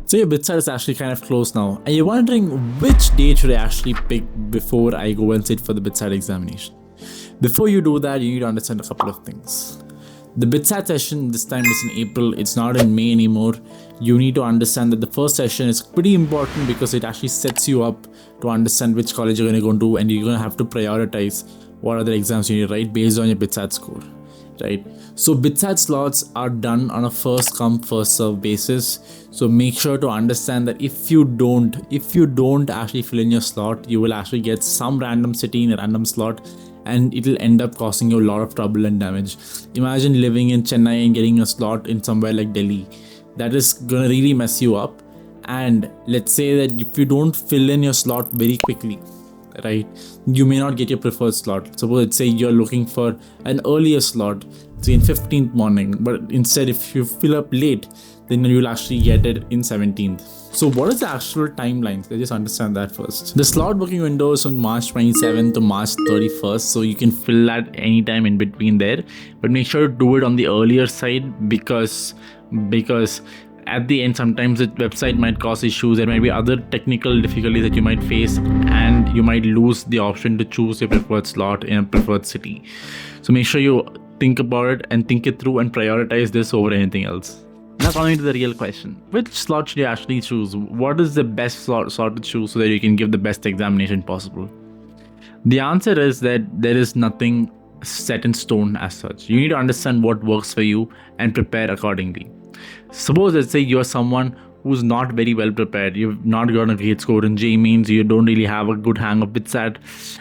So your BITSAT is actually kind of close now, and you're wondering which date should I actually pick before I go and sit for the BITSAT examination. Before you do that, you need to understand a couple of things. The BITSAT session this time is in April, it's not in May anymore. You need to understand that the first session is pretty important because it actually sets you up to understand which college you're going to go to, and you're going to have to prioritize what other exams you need to write based on your BITSAT score, right? So BITSAT slots are done on a first come first serve basis. So make sure to understand that if you don't actually fill in your slot, you will actually get some random city in a random slot, and it'll end up causing you a lot of trouble and damage. Imagine living in Chennai and getting a slot in somewhere like Delhi. That is gonna really mess you up. And let's say that if you don't fill in your slot very quickly, right, you may not get your preferred slot. Suppose let's say you're looking for an earlier slot, say in 15th morning, but instead if you fill up late, then you'll actually get it in 17th. So what is the actual timeline? Let's just understand that first. The slot booking window is on March 27th to March 31st, so you can fill that anytime in between there, but make sure to do it on the earlier side because at the end sometimes the website might cause issues. There might be other technical difficulties that you might face, and you might lose the option to choose your preferred slot in a preferred city. So make sure you think about it and think it through and prioritize this over anything else. Now coming to the real question, which slot should you actually choose? What is the best slot to choose so that you can give the best examination possible? The answer is that there is nothing set in stone as such. You need to understand what works for you and prepare accordingly. Suppose let's say you're someone who's not very well prepared, you've not got a great score in JEE Mains, you don't really have a good hang of BITSAT,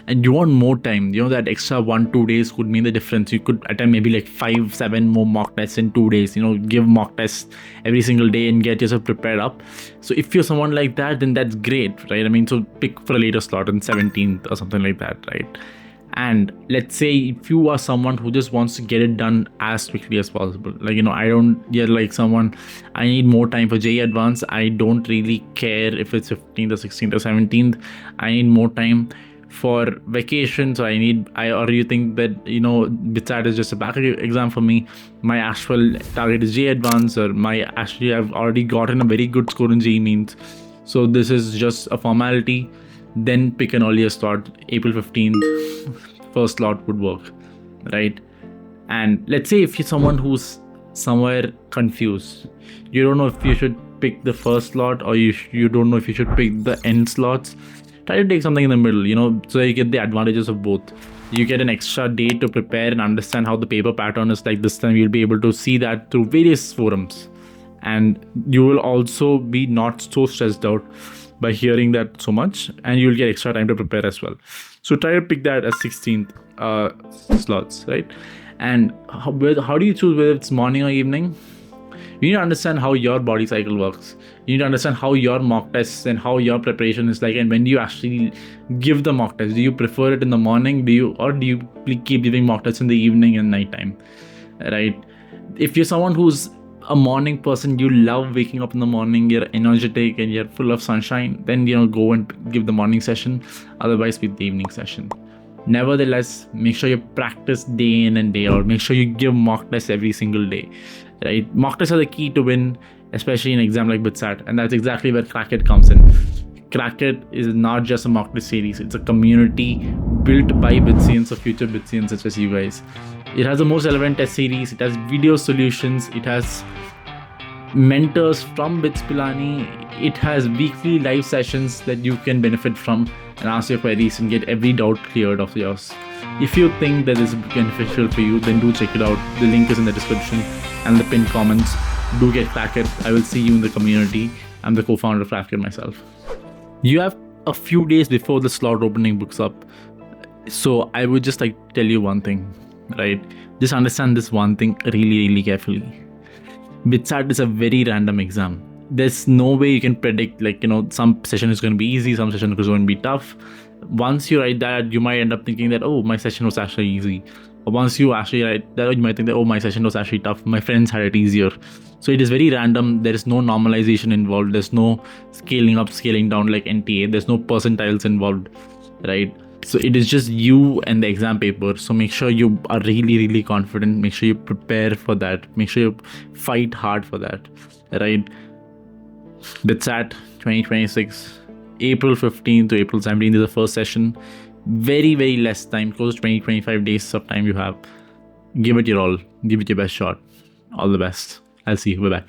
and you want more time. You know that extra 1-2 days could mean the difference. You could attempt maybe like 5-7 more mock tests in 2 days, give mock tests every single day and get yourself prepared up. So if you're someone like that, then that's great, right? I mean, so pick for a later slot in 17th or something like that, right? And let's say if you are someone who just wants to get it done as quickly as possible, you're like someone, I need more time for JEE Advanced, I don't really care if it's 15th or 16th or 17th, I need more time for vacation, so or you think that BITSAT is just a backup exam for me, my actual target is JEE Advanced, or I've already gotten a very good score in JEE Mains, so this is just a formality. Then pick an earlier slot. April 15th first slot would work, right? And let's say if you're someone who's somewhere confused, you don't know if you should pick the first slot or you don't know if you should pick the end slots, try to take something in the middle, so you get the advantages of both. You get an extra day to prepare and understand how the paper pattern is. Like this time you'll be able to see that through various forums, and you will also be not so stressed out by hearing that so much, and you'll get extra time to prepare as well. So try to pick that as 16th slots, right? And how do you choose whether it's morning or evening? You need to understand how your body cycle works. You need to understand how your mock tests and how your preparation is like, and when do you actually give the mock test? Do you prefer it in the morning? Do you keep giving mock tests in the evening and nighttime, right? If you're someone who's a morning person, you love waking up in the morning, you're energetic and you're full of sunshine, then go and give the morning session. Otherwise pick the evening session. Nevertheless, make sure you practice day in and day out. Make sure you give mock tests every single day, right? Mock tests are the key to win, especially in an exam like BITSAT, and that's exactly where Crackit comes in. Crackit is not just a mock test series, it's a community built by BITSians or future BITSians such as you guys. It has the most relevant test series, it has video solutions, it has mentors from BITS Pilani, it has weekly live sessions that you can benefit from and ask your queries and get every doubt cleared of yours. If you think that this is beneficial for you, then do check it out. The link is in the description and the pinned comments. Do get Crackit. I will see you in the community. I'm the co-founder of Crackit myself. You have a few days before the slot opening books up. So I would just like to tell you one thing, right? Just understand this one thing really, really carefully. BITSAT is a very random exam. There's no way you can predict, some session is going to be easy, some session is going to be tough. Once you write that, you might end up thinking that, oh, my session was actually easy. Or once you actually write that, you might think that, oh, my session was actually tough, my friends had it easier. So it is very random. There is no normalization involved. There's no scaling up, scaling down like NTA. There's no percentiles involved, right? So it is just you and the exam paper. So make sure you are really, really confident. Make sure you prepare for that. Make sure you fight hard for that, right? BITSAT 2026, April 15th to April 17th is the first session. Very, very less time, close to 20-25 days of time you have. Give it your all. Give it your best shot. All the best. I'll see you. Bye-bye.